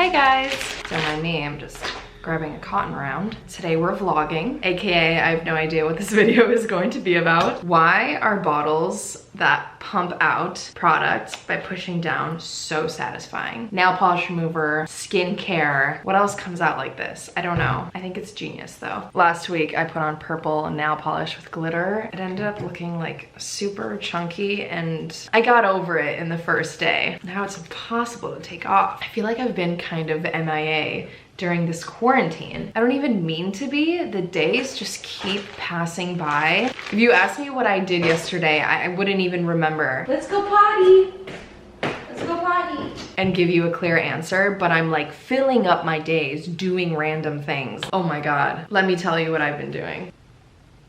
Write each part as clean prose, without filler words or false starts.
Hi guys! Don't mind me, I'm just grabbing a cotton round. Today we're vlogging, aka I have no idea what this video is going to be about. Why are bottles that pump out product by pushing down so satisfying? Nail polish remover, skincare, what else comes out like this? I don't know. I think it's genius though. Last week I put on purple nail polish with glitter. It ended up looking like super chunky and I got over it in the first day. Now it's impossible to take off. I feel like I've been kind of MIA during this quarantine. I don't even mean to be. The days just keep passing by. If you asked me what I did yesterday, I wouldn't even remember. Let's go potty. Let's go potty. And give you a clear answer, but I'm like filling up my days doing random things. Oh my God. Let me tell you what I've been doing.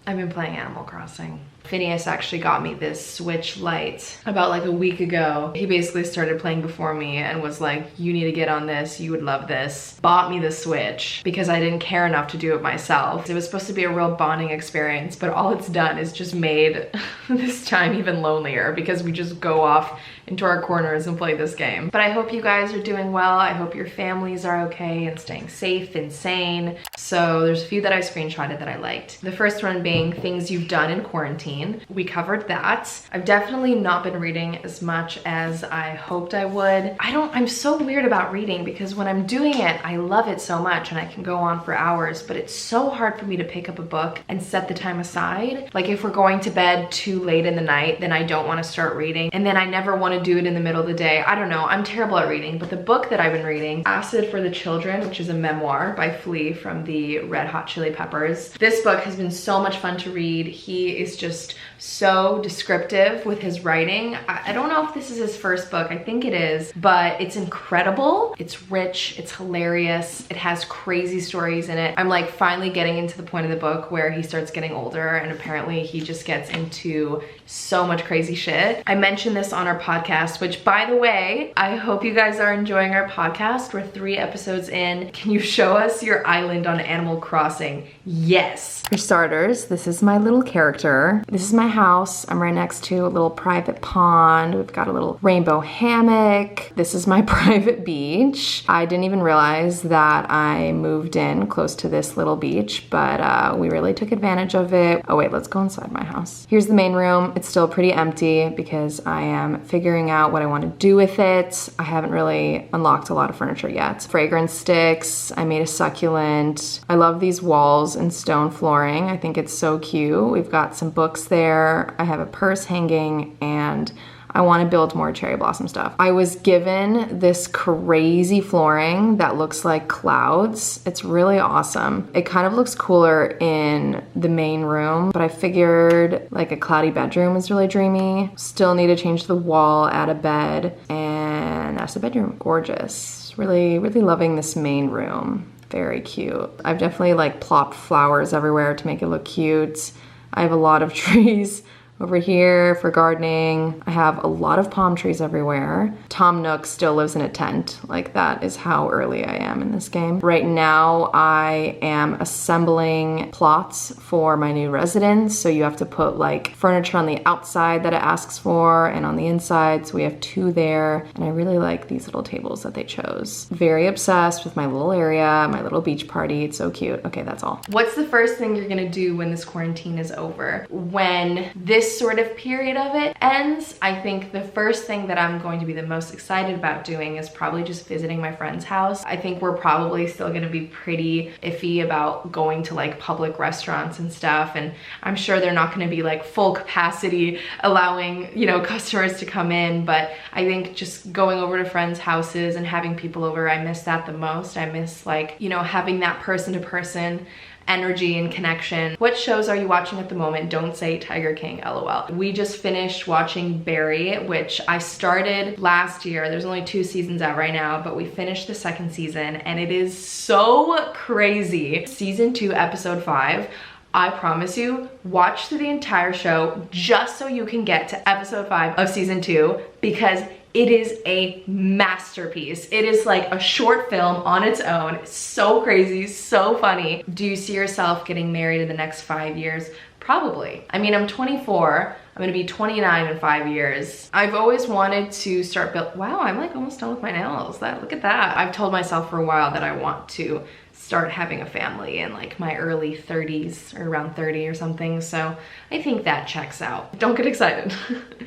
I've been playing Animal Crossing. Phineas actually got me this Switch Lite about like a week ago. He basically started playing before me and was like, you need to get on this, you would love this. Bought me the Switch because I didn't care enough to do it myself. It was supposed to be a real bonding experience, but all it's done is just made this time even lonelier because we just go off into our corners and play this game. But I hope you guys are doing well. I hope your families are okay and staying safe and sane. So there's a few that I screenshotted that I liked. The first one being things you've done in quarantine. We covered that. I've definitely not been reading as much as I hoped I would. I'm so weird about reading because when I'm doing it, I love it so much and I can go on for hours, but it's so hard for me to pick up a book and set the time aside. Like if we're going to bed too late in the night, then I don't want to start reading. And then I never want to do it in the middle of the day. I don't know, I'm terrible at reading, but the book that I've been reading, Acid for the Children, which is a memoir by Flea from the Red Hot Chili Peppers. This book has been so much fun to read. He is just so descriptive with his writing. I don't know if this is his first book, I think it is, but it's incredible. It's rich, it's hilarious, it has crazy stories in it. I'm like finally getting into the point of the book where he starts getting older and apparently he just gets into so much crazy shit. I mentioned this on our podcast, which by the way, I hope you guys are enjoying our podcast. We're 3 episodes in. Can you show us your island on Animal Crossing? Yes. For starters, this is my little character. This is my house. I'm right next to a little private pond. We've got a little rainbow hammock. This is my private beach. I didn't even realize that I moved in close to this little beach, but we really took advantage of it. Oh wait, let's go inside my house. Here's the main room. It's still pretty empty because I am figuring out what I want to do with it. I haven't really unlocked a lot of furniture yet. Fragrance sticks. I made a succulent. I love these walls and stone flooring. I think it's so cute. We've got some books there. I have a purse hanging and I want to build more cherry blossom stuff. I was given this crazy flooring that looks like clouds. It's really awesome. It kind of looks cooler in the main room, but I figured like a cloudy bedroom is really dreamy. Still need to change the wall, add a bed, and that's the bedroom. Gorgeous. Really, really loving this main room. Very cute. I've definitely like plopped flowers everywhere to make it look cute. I have a lot of trees over here for gardening. I have a lot of palm trees everywhere. Tom Nook still lives in a tent. Like that is how early I am in this game. Right now I am assembling plots for my new residence. So you have to put like furniture on the outside that it asks for and on the inside. So we have 2 there. And I really like these little tables that they chose. Very obsessed with my little area, my little beach party. It's so cute. Okay, that's all. What's the first thing you're gonna do when this quarantine is over? When this sort of period of it ends, I think the first thing that I'm going to be the most excited about doing is probably just visiting my friend's house. I think we're probably still gonna be pretty iffy about going to like public restaurants and stuff, and I'm sure they're not gonna be like full capacity allowing, you know, customers to come in, but I think just going over to friends' houses and having people over, I miss that the most. I miss like, you know, having that person-to-person energy and connection. What shows are you watching at the moment? Don't say Tiger King, LOL. We just finished watching Barry, which I started last year. There's only 2 seasons out right now, but we finished the 2nd season and it is so crazy. Season 2, episode 5. I promise you, watch through the entire show just so you can get to episode 5 of season 2 because it is a masterpiece. It is like a short film on its own. It's so crazy, so funny. Do you see yourself getting married in the next 5 years? Probably. I mean, I'm 24. I'm gonna be 29 in 5 years. I've always wanted to start wow, I'm like almost done with my nails. Look at that. I've told myself for a while that I want to start having a family in like my early 30s or around 30 or something. So I think that checks out. Don't get excited.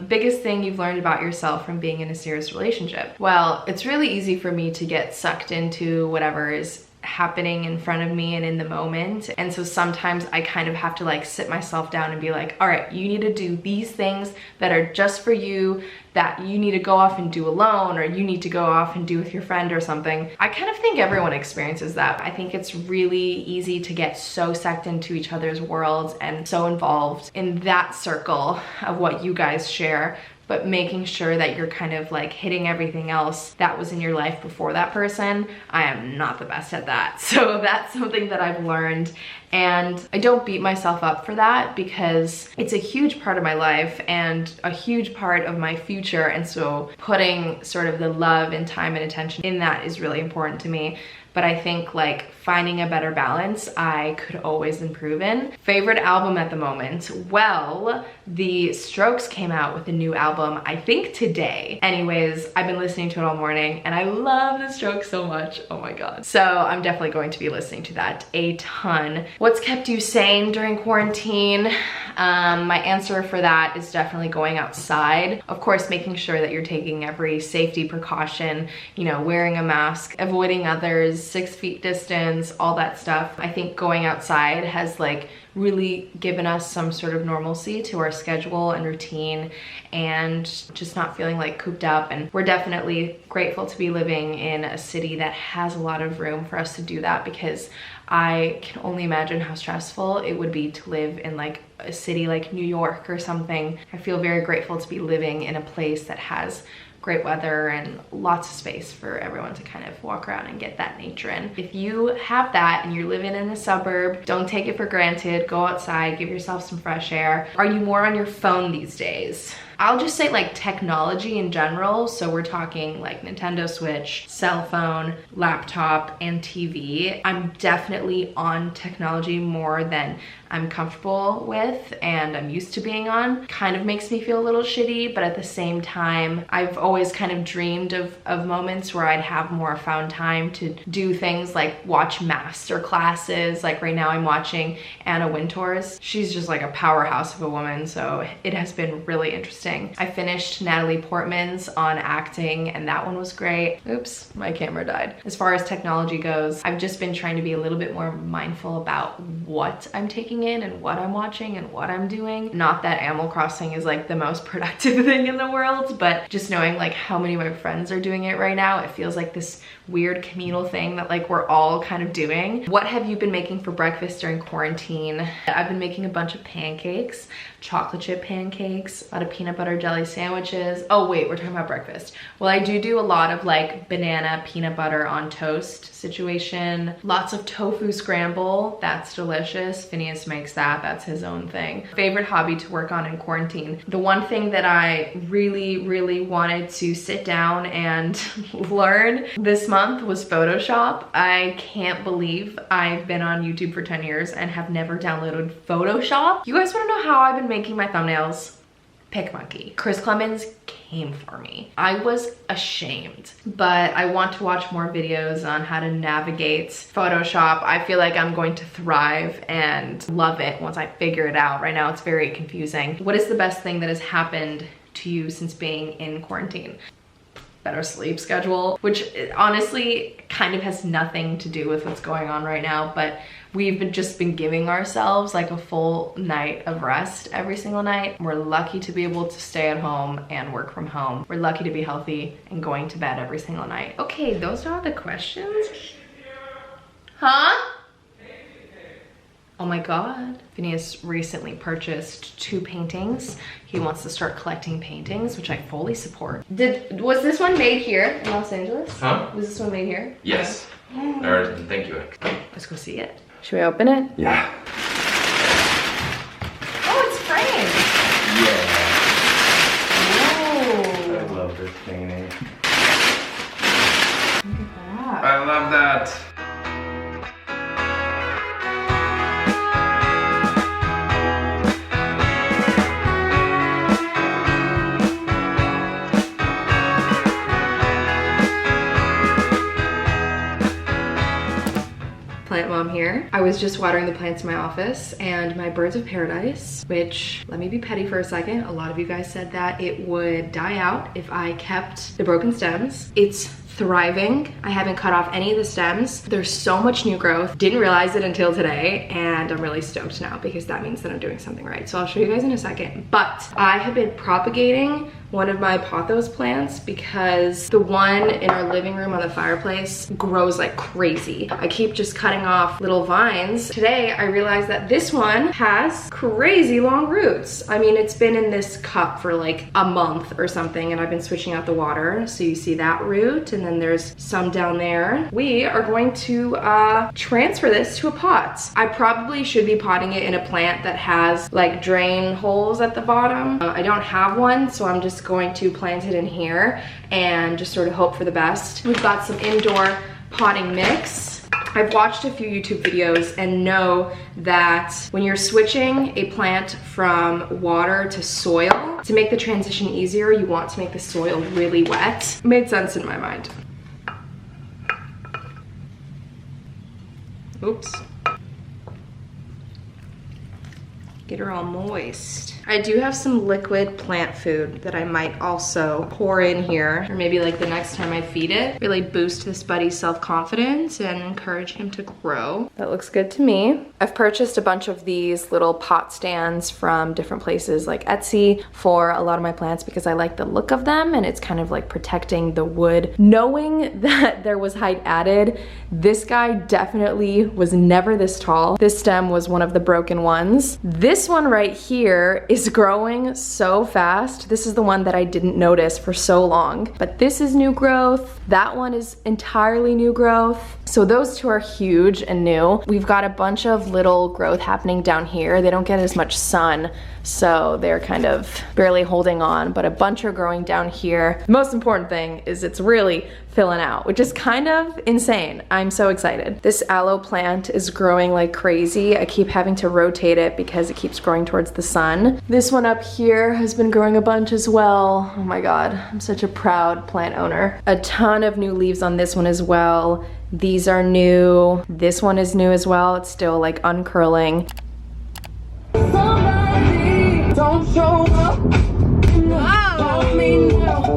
Biggest thing you've learned about yourself from being in a serious relationship? Well, it's really easy for me to get sucked into whatever is happening in front of me and in the moment. And so sometimes I kind of have to like sit myself down and be like, all right, you need to do these things that are just for you, that you need to go off and do alone, or you need to go off and do with your friend or something. I kind of think everyone experiences that. I think it's really easy to get so sucked into each other's worlds and so involved in that circle of what you guys share, but making sure that you're kind of like hitting everything else that was in your life before that person. I am not the best at that. So that's something that I've learned, and I don't beat myself up for that because it's a huge part of my life and a huge part of my future. And so putting sort of the love and time and attention in that is really important to me. But I think like finding a better balance, I could always improve in. Favorite album at the moment? Well, the Strokes came out with a new album, I think today. Anyways, I've been listening to it all morning and I love the Strokes so much. Oh my God. So I'm definitely going to be listening to that a ton. What's kept you sane during quarantine? My answer for that is definitely going outside. Of course, making sure that you're taking every safety precaution, you know, wearing a mask, avoiding others, 6 feet distance, all that stuff. I think going outside has like really given us some sort of normalcy to our schedule and routine, and just not feeling like cooped up. And we're definitely grateful to be living in a city that has a lot of room for us to do that, because I can only imagine how stressful it would be to live in like a city like New York or something. I feel very grateful to be living in a place that has great weather and lots of space for everyone to kind of walk around and get that nature in. If you have that and you're living in a suburb, don't take it for granted. Go outside, give yourself some fresh air. Are you more on your phone these days? I'll just say like technology in general. So we're talking like Nintendo Switch, cell phone, laptop, and TV. I'm definitely on technology more than I'm comfortable with and I'm used to being on. Kind of makes me feel a little shitty, but at the same time, I've always kind of dreamed of moments where I'd have more found time to do things like watch master classes. Like right now I'm watching Anna Wintour's. She's just like a powerhouse of a woman, so it has been really interesting. I finished Natalie Portman's on acting and that one was great. Oops, my camera died. As far as technology goes, I've just been trying to be a little bit more mindful about what I'm taking in and what I'm watching and what I'm doing. Not that Animal Crossing is like the most productive thing in the world, but just knowing like how many of my friends are doing it right now, it feels like this weird communal thing that like we're all kind of doing. What have you been making for breakfast during quarantine? I've been making a bunch of pancakes, chocolate chip pancakes, a lot of peanut butter jelly sandwiches. Oh wait, we're talking about breakfast. Well, I do a lot of like banana peanut butter on toast situation. Lots of tofu scramble. That's delicious. Phineas makes that. That's his own thing. Favorite hobby to work on in quarantine? The one thing that I really wanted to sit down and learn this month was Photoshop. I can't believe I've been on YouTube for 10 years and have never downloaded Photoshop. You guys want to know how I've been making my thumbnails? PicMonkey. Chris Clemens came for me. I was ashamed, but I want to watch more videos on how to navigate Photoshop. I feel like I'm going to thrive and love it once I figure it out. Right now it's very confusing. What is the best thing that has happened to you since being in quarantine? Better sleep schedule, which honestly kind of has nothing to do with what's going on right now, but we've just been giving ourselves like a full night of rest every single night. We're lucky to be able to stay at home and work from home. We're lucky to be healthy and going to bed every single night. Okay, those are all the questions. Huh? Oh my God. Phineas recently purchased 2 paintings. He wants to start collecting paintings, which I fully support. Was this one made here in Los Angeles? Huh? Was this one made here? Yes. Thank you. Let's go see it. Should we open it? Yeah. Oh, it's framed. Yeah. Oh. I love this painting. Look at that. I love that. was just watering the plants in my office, and my birds of paradise, which, let me be petty for a second, a lot of you guys said that it would die out if I kept the broken stems. It's thriving. I haven't cut off any of the stems. There's so much new growth. Didn't realize it until today, and I'm really stoked now because that means that I'm doing something right. So I'll show you guys in a second. But I have been propagating one of my pothos plants because the one in our living room on the fireplace grows like crazy. I keep just cutting off little vines. Today I realized that this one has crazy long roots. I mean, it's been in this cup for like a month or something, and I've been switching out the water. So you see that root, and then there's some down there. We are going to transfer this to a pot. I probably should be potting it in a plant that has like drain holes at the bottom. I don't have one, so I'm just going to plant it in here and just sort of hope for the best. We've got some indoor potting mix. I've watched a few YouTube videos and know that when you're switching a plant from water to soil, to make the transition easier, you want to make the soil really wet. Made sense in my mind. Oops. Get her all moist. I do have some liquid plant food that I might also pour in here, or maybe like the next time I feed it. Really boost this buddy's self-confidence and encourage him to grow. That looks good to me. I've purchased a bunch of these little pot stands from different places like Etsy for a lot of my plants because I like the look of them, and it's kind of like protecting the wood. Knowing that there was height added, this guy definitely was never this tall. This stem was one of the broken ones. This one right here is growing so fast. This is the one that I didn't notice for so long, but this is new growth. That one is entirely new growth. So those two are huge and new. We've got a bunch of little growth happening down here. They don't get as much sun, so they're kind of barely holding on, but a bunch are growing down here. The most important thing is it's really filling out, which is kind of insane. I'm so excited. This aloe plant is growing like crazy. I keep having to rotate it because it keeps growing towards the sun. This one up here has been growing a bunch as well. Oh my God, I'm such a proud plant owner. A ton of new leaves on this one as well. These are new. This one is new as well. It's still like uncurling. Somebody don't show up. Don't mean no.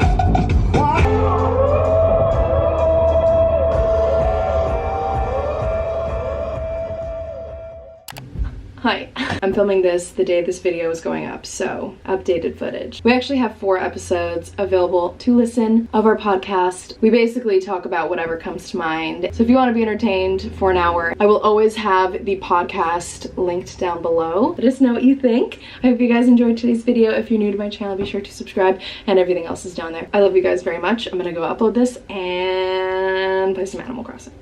Hi, I'm filming this the day this video is going up, so updated footage. We actually have 4 episodes available to listen of our podcast. We basically talk about whatever comes to mind. So if you want to be entertained for an hour, I will always have the podcast linked down below. Let us know what you think. I hope you guys enjoyed today's video. If you're new to my channel, be sure to subscribe, and everything else is down there. I love you guys very much. I'm gonna go upload this and play some Animal Crossing.